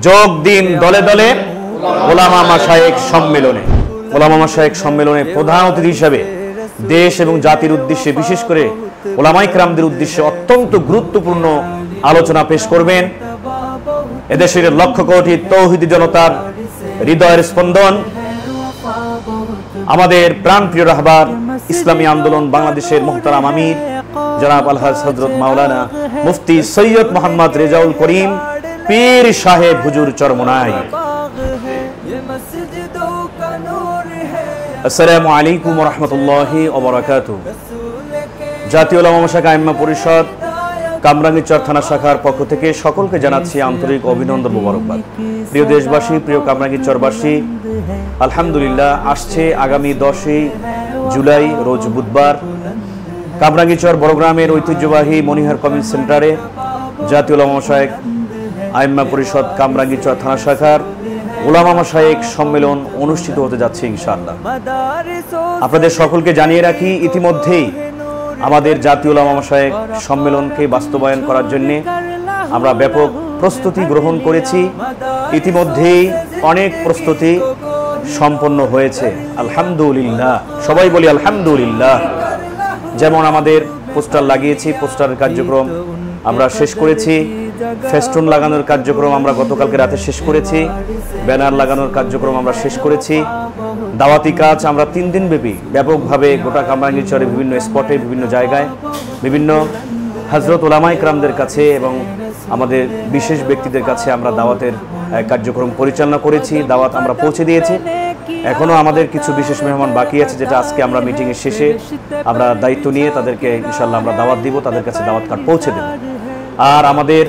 যোগ দিন দলে দলে ওলামা মাশায়েখ সম্মেলনে। ওলামা মাশায়েখ সম্মেলনে প্রধান অতিথি হিসেবে দেশ এবং জাতির উদ্দেশ্যে, বিশেষ করে ওলামায়ে কেরামদের উদ্দেশ্যে অত্যন্ত গুরুত্বপূর্ণ আলোচনা পেশ করবেন এদেশের লক্ষ কোটি তৌহিদি জনতার হৃদয়ের স্পন্দন, আমাদের প্রাণপ্রিয় রাহবার ইসলামী আন্দোলন বাংলাদেশের মুহতারাম আমির জনাব আলহাজ হযরত মাওলানা মুফতি সৈয়দ মোহাম্মদ রেজাউল করিম পীর সাহেব হুজুর চরমনাই। আসসালামু আলাইকুম ওয়া রাহমাতুল্লাহি ওয়া বারাকাতুহু। জাতীয় উলামা মাশায়েখ আইম্মা পরিষদ কামরাঙ্গীরচর থানা শাখার পক্ষ থেকে সকলকে জানাচ্ছি আন্তরিক অভিনন্দন, মোবারকবাদ। প্রিয় দেশবাসী, প্রিয় কামরাঙ্গীরচরবাসী, আলহামদুলিল্লাহ আসছে আগামী 10ই জুলাই রোজ বুধবার কামরাঙ্গীরচর বড়গ্রামের ঐতিহ্যবাহী মনিহার কমিউনিটি সেন্টারে জাতীয় উলামা মাশায়েখ আইম্মা পরিষদ কামরাঙ্গীরচর থানা শাখার উলামা মাশায়েখ সম্মেলন অনুষ্ঠিত হতে যাচ্ছে ইনশাআল্লাহ। আপনাদের সকলকে জানিয়ে রাখি, ইতিমধ্যেই আমাদের জাতীয় উলামা মাশায়েখ সম্মেলনকে বাস্তবায়ন করার জন্য আমরা ব্যাপক প্রস্তুতি গ্রহণ করেছি। ইতিমধ্যেই অনেক প্রস্তুতি সম্পন্ন হয়েছে, আলহামদুলিল্লাহ। সবাই বলি আলহামদুলিল্লাহ। যেমন আমাদের পোস্টার লাগিয়েছি, পোস্টারের কার্যক্রম আমরা শেষ করেছি। ফেস্টুন লাগানোর কার্যক্রম আমরা গতকালকে রাতে শেষ করেছি। ব্যানার লাগানোর কার্যক্রম আমরা শেষ করেছি। দাওয়াতি কাজ আমরা 3 দিন ব্যাপী ব্যাপকভাবে গোটা কামরাঙ্গীরচরে বিভিন্ন স্পটে, বিভিন্ন জায়গায়, বিভিন্ন হযরত উলামায়ে কেরামদের কাছে এবং আমাদের বিশেষ ব্যক্তিদের কাছে আমরা দাওয়াতের কার্যক্রম পরিচালনা করেছি। দাওয়াত আমরা পৌঁছে দিয়েছি। এখনও আমাদের কিছু বিশেষ মেহমান বাকি আছে, যেটা আজকে আমরা মিটিংয়ের শেষে আমরা দায়িত্ব নিয়ে তাদেরকে ইনশাআল্লাহ আমরা দাওয়াত দিব, তাদের কাছে দাওয়াত কার্ড পৌঁছে দেব। আর আমাদের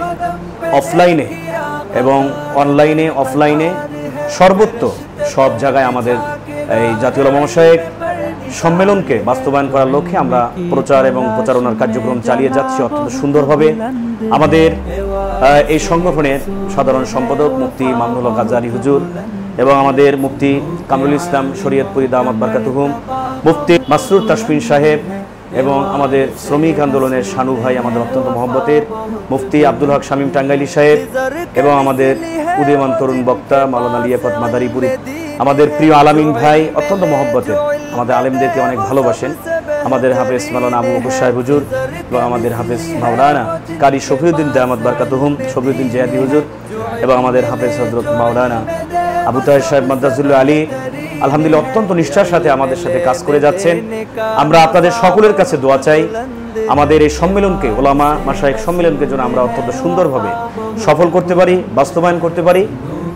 অফলাইনে এবং অনলাইনে, অফলাইনে সর্বত্র সব জায়গায় আমাদের এই জাতীয় উলামা মাশায়েখ সম্মেলনকে বাস্তবায়ন করার লক্ষ্যে আমরা প্রচার এবং প্রচারণার কার্যক্রম চালিয়ে যাচ্ছি অত্যন্ত সুন্দরভাবে। আমাদের এই সংগঠনের সাধারণ সম্পাদক মুফতি মামুনুল হক আজহারী হুজুর এবং আমাদের মুফতি কামরুল ইসলাম শরীয়তপুরী দামাত বারকাতুহুম, মুফতি মাসরুর তাসফিন সাহেব এবং আমাদের শ্রমিক আন্দোলনের শানু ভাই, আমাদের অত্যন্ত মহব্বতের মুফতি আব্দুল হক শামীম টাঙ্গাইলী সাহেব এবং আমাদের উদীয়মান তরুণ বক্তা মাওলানা লিয়াকত মাদারীপুরী, আমাদের প্রিয় আলামিন ভাই, অত্যন্ত মহব্বতের, আমাদের আলেমদেরকে অনেক ভালোবাসেন, আমাদের হাফেজ মাওলানা আবু বকর সাহেব হুজুর এবং আমাদের হাফেজ মাওলানা কারি শফিউদ্দিন দামাত বারকাতুহুম শফিউদ্দিন জিয়াদি হুজুর এবং আমাদের হাফেজ হযরত মাওলানা আবু তাহের সাহেব মাদ্রাসুল্লাহ আলী, আলহামদুলিল্লাহ অত্যন্ত নিষ্ঠার সাথে আমাদের সাথে কাজ করে যাচ্ছেন। আমরা আপনাদের সকলের কাছে দোয়া চাই, আমাদের এই সম্মেলনকে, ওলামা মাশায়েখ সম্মেলনকে যেন আমরা অত্যন্ত সুন্দরভাবে সফল করতে পারি, বাস্তবায়ন করতে পারি।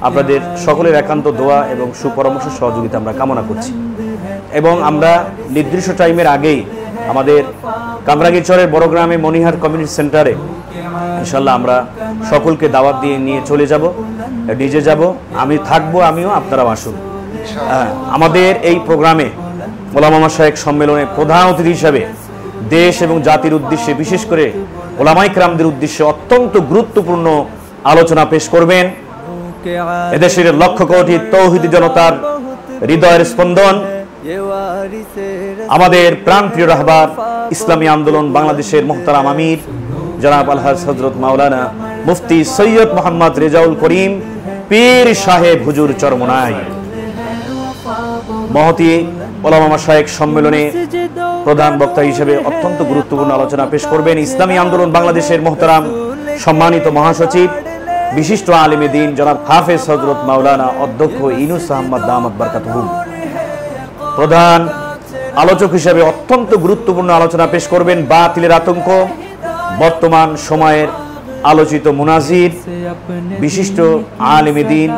আপনাদের সকলের একান্ত দোয়া এবং সুপরামর্শ সহযোগিতা আমরা কামনা করছি। এবং আমরা নির্দিষ্ট টাইমের আগেই আমাদের কামরাঙ্গীরচরের বড়গ্রামে মনিহার কমিউনিটি সেন্টারে ইনশাআল্লাহ আমরা সকলকে দাওয়াত দিয়ে নিয়ে চলে যাব, নিজে যাব, আমি থাকবো, আমিও, আপনারাও আসুন। আমাদের এই প্রোগ্রামে ওলামা মাশায়েখ সম্মেলনে প্রধান অতিথি হিসাবে দেশ এবং জাতির উদ্দেশ্যে, বিশেষ করে ওলামায়ে কেরামদের উদ্দেশ্যে অত্যন্ত গুরুত্বপূর্ণ আলোচনা পেশ করবেন এদেশের লক্ষ কোটি তৌহিদি জনতার হৃদয়ের স্পন্দন, আমাদের প্রাণপ্রিয় রাহবার ইসলামী আন্দোলন বাংলাদেশের মুহতারাম আমির জনাব আলহাজ হযরত মাওলানা মুফতি সৈয়দ মোহাম্মদ রেজাউল করিম পীর সাহেব হুজুর চরমনাই। মহতি উলামা মাশায়েখ সম্মেলনে প্রধান বক্তা হিসেবে অত্যন্ত গুরুত্বপূর্ণ আলোচনা পেশ করবেন ইসলামী আন্দোলন বাংলাদেশের মুহতারাম সম্মানিত মহাসচিব, বিশিষ্ট আলেমে দ্বীন জনাব হাফেজ হযরত মাওলানা অধ্যক্ষ ইউনুস আহমদ দামাত বারকাতুহুম। প্রধান আলোচক হিসেবে অত্যন্ত গুরুত্বপূর্ণ আলোচনা পেশ করবেন বাতিলের আতঙ্ক, বর্তমান সময়ের আলোচিত মুনাজির, বিশিষ্ট আলেমে দ্বীন,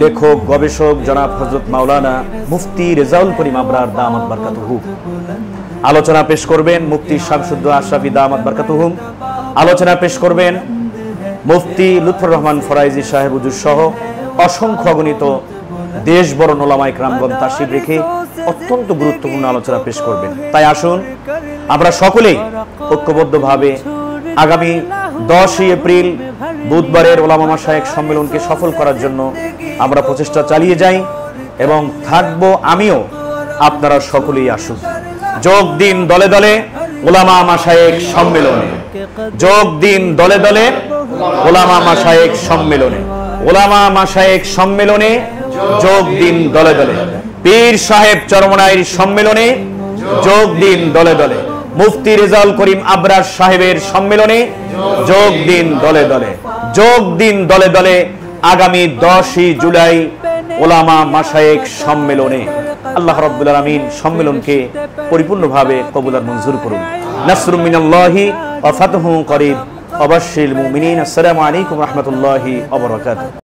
লেখক, গবেষক জনাব হযরত মাওলানা মুফতি রেজাউল করিম আবরার দামাত বারকাতুহু। আলোচনা পেশ করবেন মুফতি শামসুদ্দোহা আশরাফী দামাত বারকাতুহুম। আলোচনা পেশ করবেন মুফতি লুৎফর রহমান ফরাইজি সাহেব হুজুর সহ অসংখ্য অগণিত দেশ বরণ ওলামায়ে কেরামগণ তাশরিফ রেখে অত্যন্ত গুরুত্বপূর্ণ আলোচনা পেশ করবেন। তাই আসুন আমরা সকলেই ঐক্যবদ্ধভাবে আগামী 10ই এপ্রিল বুধবারের ওলামা মাশায়েখ সম্মেলনকে সফল করার জন্য আমরা প্রচেষ্টা চালিয়ে যাই এবং থাকবো, আমিও, আপনারা সকলেই আসুন। যোগ দিন দলে দলে ওলামা মাশায়েখ সম্মেলনে, যোগ দিন দলে দলে ওলামা মাশায়েখ সম্মেলনে, ওলামা মাশায়েখ সম্মেলনে যোগ দিন দলে দলে। পীর সাহেব চরমনাইর সম্মেলনে যোগ দিন দলে দলে। মুফতি রেজাউল করিম আবরার সাহেবের সম্মেলনে যোগ দিন দলে দলে। যোগ দিন দলে দলে আগামী 10ই জুলাই ওলামা মাশায়েখ সম্মেলনে। আল্লাহ রাব্বুল আলামিন সম্মেলনকে পরিপূর্ণভাবে কবুল আর মঞ্জুর করুন। নাসরুম মিনাল্লাহি ওয়া ফাতহুন করিব। অবশ্যিল মুমিনিন। আসসালামু আলাইকুম ওয়া রাহমাতুল্লাহি ওয়া বারাকাতুহু।